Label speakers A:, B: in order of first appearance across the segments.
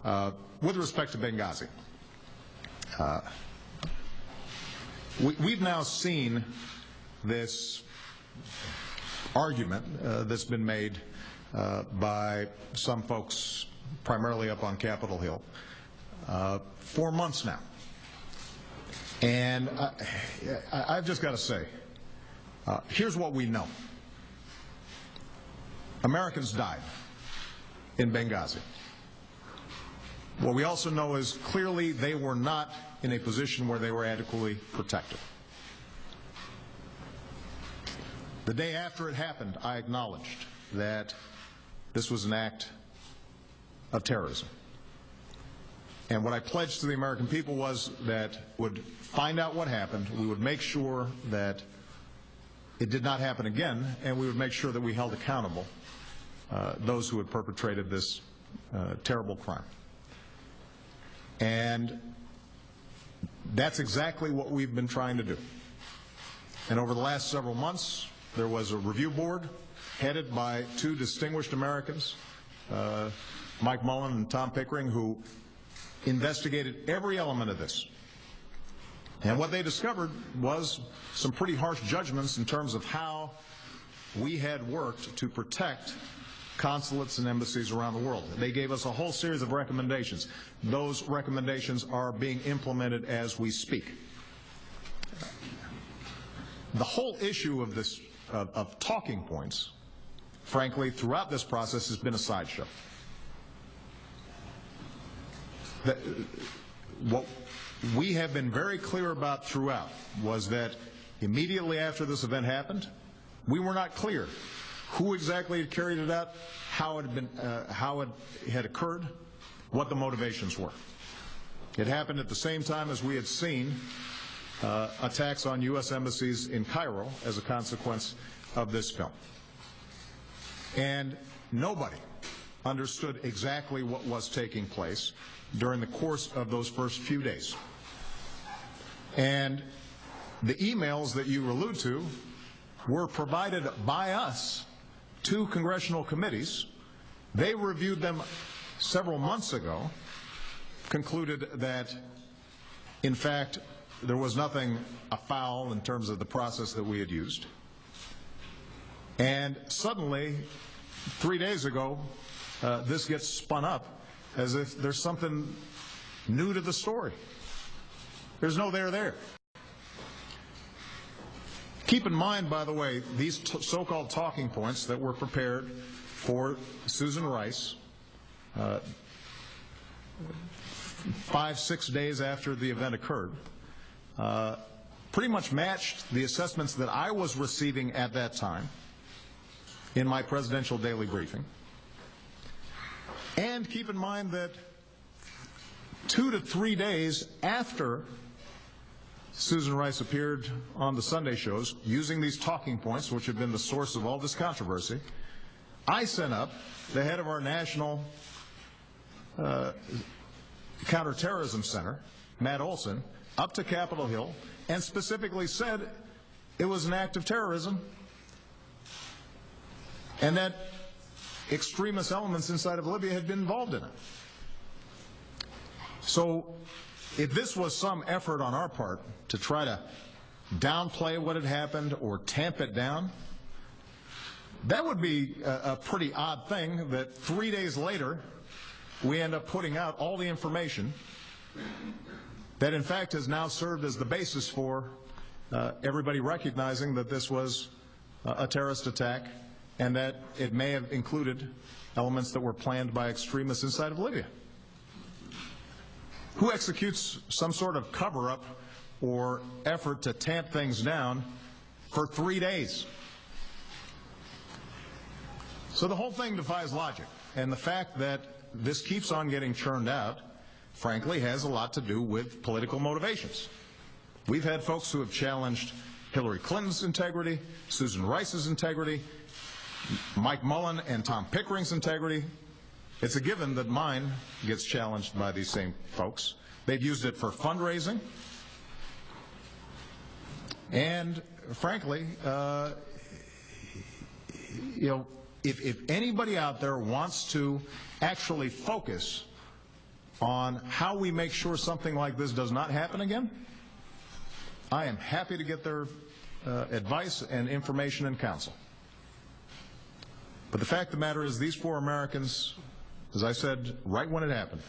A: With respect to Benghazi, we've now seen this argument that's been made by some folks, primarily up on Capitol Hill, for months now. And I've just got to say, here's what we know. Americans died in Benghazi. What we also know is clearly they were not in a position where they were adequately protected. The day after it happened, I acknowledged that this was an act of terrorism. And what I pledged to the American people was that would find out what happened, we would make sure that it did not happen again, and we would make sure that we held accountable those who had perpetrated this terrible crime. And that's exactly what we've been trying to do. And over the last several months, there was a review board headed by two distinguished Americans, Mike Mullen and Tom Pickering, who investigated every element of this. And what they discovered was some pretty harsh judgments in terms of how we had worked to protect consulates and embassies around the world. They gave us a whole series of recommendations. Those recommendations are being implemented as we speak. The whole issue of this, of talking points, frankly, throughout this process has been a sideshow. What we have been very clear about throughout was that immediately after this event happened, we were not clear who exactly had carried it out, how it had occurred, what the motivations were. It happened at the same time as we had seen attacks on U.S. embassies in Cairo as a consequence of this film. And nobody understood exactly what was taking place during the course of those first few days. And the emails that you allude to were provided by us to congressional committees. They reviewed them several months ago, concluded that, in fact, there was nothing afoul in terms of the process that we had used. And suddenly, 3 days ago, this gets spun up as if there's something new to the story. There's no there. Keep in mind, by the way, these so-called talking points that were prepared for Susan Rice 5-6 days after the event occurred, pretty much matched the assessments that I was receiving at that time in my presidential daily briefing. And keep in mind that 2 to 3 days after Susan Rice appeared on the Sunday shows using these talking points, which have been the source of all this controversy, I sent up the head of our National Counterterrorism Center, Matt Olson, up to Capitol Hill and specifically said it was an act of terrorism and that extremist elements inside of Libya had been involved in it. So if this was some effort on our part to try to downplay what had happened or tamp it down, that would be a pretty odd thing that 3 days later we end up putting out all the information that in fact has now served as the basis for everybody recognizing that this was a terrorist attack and that it may have included elements that were planned by extremists inside of Libya. Who executes some sort of cover-up or effort to tamp things down for 3 days? So the whole thing defies logic, and the fact that this keeps on getting churned out, frankly, has a lot to do with political motivations. We've had folks who have challenged Hillary Clinton's integrity, Susan Rice's integrity, Mike Mullen and Tom Pickering's integrity. It's a given that mine gets challenged by these same folks. They've used it for fundraising. And frankly, if anybody out there wants to actually focus on how we make sure something like this does not happen again, I am happy to get their advice and information and counsel. But the fact of the matter is, these 4 Americans, as I said right when it happened,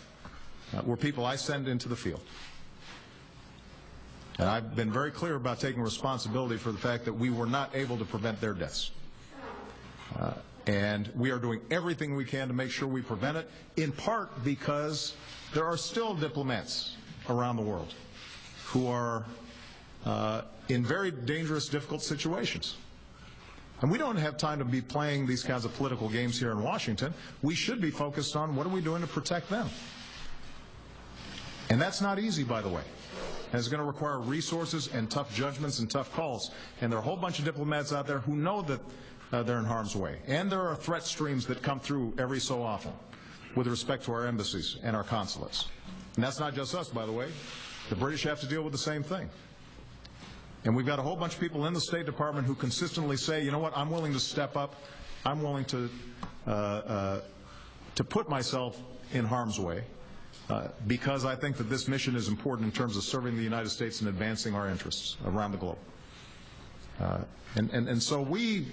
A: were people I sent into the field. And I've been very clear about taking responsibility for the fact that we were not able to prevent their deaths. And we are doing everything we can to make sure we prevent it, in part because there are still diplomats around the world who are in very dangerous, difficult situations. And we don't have time to be playing these kinds of political games here in Washington. We should be focused on what are we doing to protect them. And that's not easy, by the way. And it's going to require resources and tough judgments and tough calls. And there are a whole bunch of diplomats out there who know that they're in harm's way. And there are threat streams that come through every so often with respect to our embassies and our consulates. And that's not just us, by the way. The British have to deal with the same thing. And we've got a whole bunch of people in the State Department who consistently say, you know what, I'm willing to step up. I'm willing to put myself in harm's way because I think that this mission is important in terms of serving the United States and advancing our interests around the globe. And so we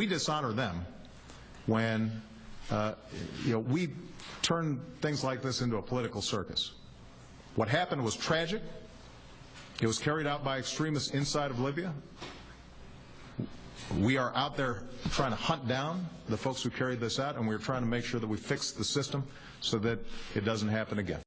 A: dishonor them when we turn things like this into a political circus. What happened was tragic. It was carried out by extremists inside of Libya. We are out there trying to hunt down the folks who carried this out, and we're trying to make sure that we fix the system so that it doesn't happen again.